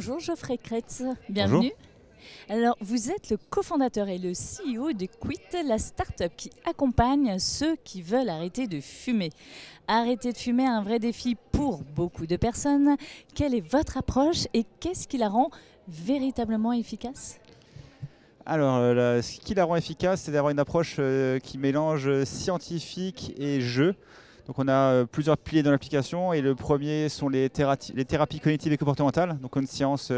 Bonjour Geoffrey Kretz, bienvenue. Bonjour. Alors, vous êtes le cofondateur et le CEO de Quit, la start-up qui accompagne ceux qui veulent arrêter de fumer. Arrêter de fumer est un vrai défi pour beaucoup de personnes. Quelle est votre approche et qu'est-ce qui la rend véritablement efficace ? Alors, ce qui la rend efficace, c'est d'avoir une approche qui mélange scientifique et jeu. Donc on a plusieurs piliers dans l'application et le premier sont les thérapies cognitives et comportementales. Donc une science,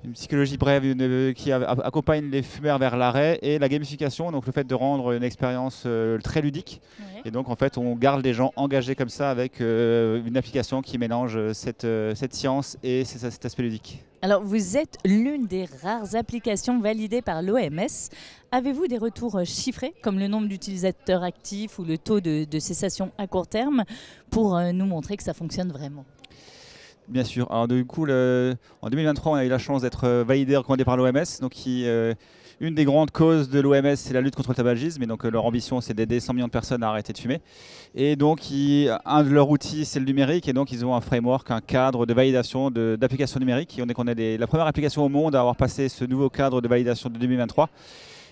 une psychologie brève qui accompagne les fumeurs vers l'arrêt, et la gamification, donc le fait de rendre une expérience très ludique. Ouais. Et donc en fait on garde les gens engagés comme ça avec une application qui mélange cette science et cet aspect ludique. Alors vous êtes l'une des rares applications validées par l'OMS. Avez-vous des retours chiffrés, comme le nombre d'utilisateurs actifs ou le taux de cessation à court terme, pour nous montrer que ça fonctionne vraiment ? Bien sûr. Alors du coup, en 2023, on a eu la chance d'être validé et recommandé par l'OMS. Donc, une des grandes causes de l'OMS, c'est la lutte contre le tabagisme. Et donc, leur ambition, c'est d'aider 100 millions de personnes à arrêter de fumer. Et donc, un de leurs outils, c'est le numérique. Et donc, ils ont un framework, un cadre de validation d'applications numériques. Et on est la première application au monde à avoir passé ce nouveau cadre de validation de 2023.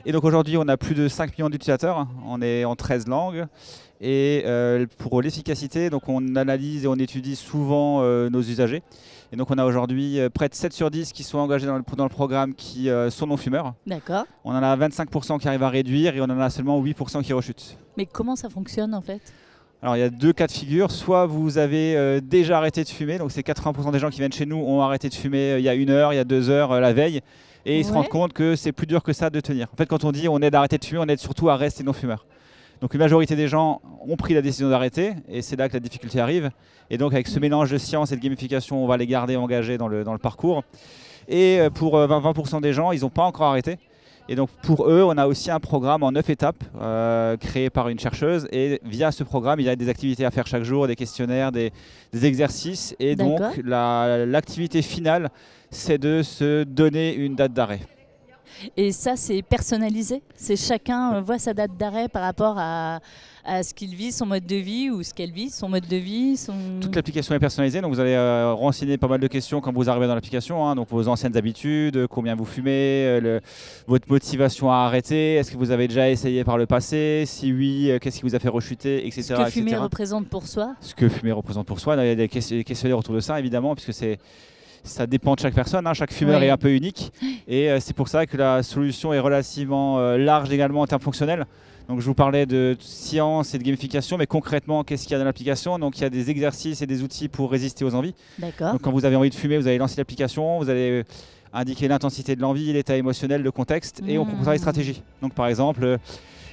Et donc aujourd'hui, on a plus de 5 millions d'utilisateurs, on est en 13 langues. Et pour l'efficacité, donc on analyse et on étudie souvent nos usagers. Et donc on a aujourd'hui près de 7 sur 10 qui sont engagés dans le programme qui sont non-fumeurs. D'accord. On en a 25% qui arrivent à réduire et on en a seulement 8% qui rechutent. Mais comment ça fonctionne en fait ? Alors il y a deux cas de figure, soit vous avez déjà arrêté de fumer, donc c'est 80% des gens qui viennent chez nous ont arrêté de fumer il y a 1 heure, il y a 2 heures la veille. Et ils se rendent compte que c'est plus dur que ça de tenir. En fait, quand on dit on aide à arrêter de fumer, on aide surtout à rester non-fumeur. Donc une majorité des gens ont pris la décision d'arrêter, et c'est là que la difficulté arrive. Et donc avec ce mélange de science et de gamification, on va les garder engagés dans le parcours. Et pour 20% des gens, ils n'ont pas encore arrêté. Et donc pour eux, on a aussi un programme en 9 étapes créé par une chercheuse. Et via ce programme, il y a des activités à faire chaque jour, des questionnaires, des exercices. Et donc l'activité finale, c'est de se donner une date d'arrêt. Et ça, c'est personnalisé ? C'est chacun voit sa date d'arrêt par rapport à ce qu'il vit, son mode de vie, ou ce qu'elle vit, son mode de vie, Toute l'application est personnalisée, donc vous allez renseigner pas mal de questions quand vous arrivez dans l'application, hein, donc vos anciennes habitudes, combien vous fumez, votre motivation à arrêter, est-ce que vous avez déjà essayé par le passé, si oui, qu'est-ce qui vous a fait rechuter, etc. Ce que fumer représente pour soi ? Ce que fumer représente pour soi, il y a des questionnaires autour de ça, évidemment, puisque ça dépend de chaque personne, hein. Chaque fumeur est un peu unique, et c'est pour ça que la solution est relativement large également en termes fonctionnels. Donc je vous parlais de science et de gamification, mais concrètement, qu'est-ce qu'il y a dans l'application ? Donc il y a des exercices et des outils pour résister aux envies. D'accord. Donc quand vous avez envie de fumer, vous allez lancer l'application, vous allez indiquer l'intensité de l'envie, l'état émotionnel, le contexte, et on proposera des stratégies. Donc par exemple,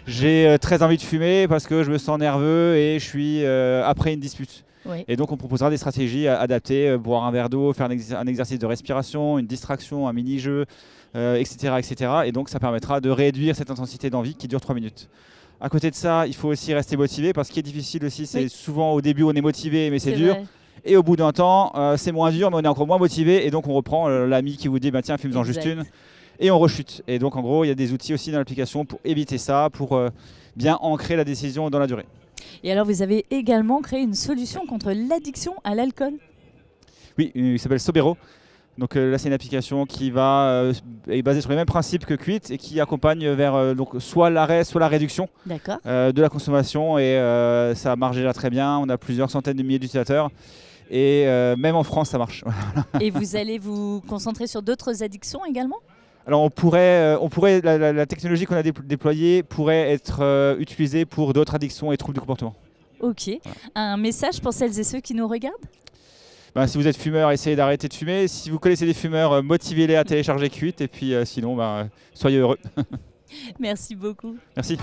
j'ai très envie de fumer parce que je me sens nerveux et je suis après une dispute. Oui. Et donc on proposera des stratégies adaptées, boire un verre d'eau, faire un exercice de respiration, une distraction, un mini-jeu, etc., etc. Et donc ça permettra de réduire cette intensité d'envie qui dure 3 minutes. À côté de ça, il faut aussi rester motivé, parce que ce qui est difficile aussi, c'est souvent au début on est motivé mais c'est dur. Vrai. Et au bout d'un temps, c'est moins dur mais on est encore moins motivé, et donc on reprend l'ami qui vous dit bah, tiens, fume-en juste une, et on rechute. Et donc en gros, il y a des outils aussi dans l'application pour éviter ça, pour bien ancrer la décision dans la durée. Et alors, vous avez également créé une solution contre l'addiction à l'alcool ? Oui, il s'appelle Sobero. Donc là, c'est une application qui est basée sur les mêmes principes que Quit et qui accompagne vers donc, soit l'arrêt, soit la réduction de la consommation. Et ça marche déjà très bien. On a plusieurs centaines de milliers d'utilisateurs. Et même en France, ça marche. Et vous allez vous concentrer sur d'autres addictions également ? Alors la technologie qu'on a déployée pourrait être utilisée pour d'autres addictions et troubles du comportement. Ok. Voilà. Un message pour celles et ceux qui nous regardent ? Si vous êtes fumeur, essayez d'arrêter de fumer. Si vous connaissez des fumeurs, motivez-les à télécharger Quit. Et puis sinon, soyez heureux. Merci beaucoup. Merci.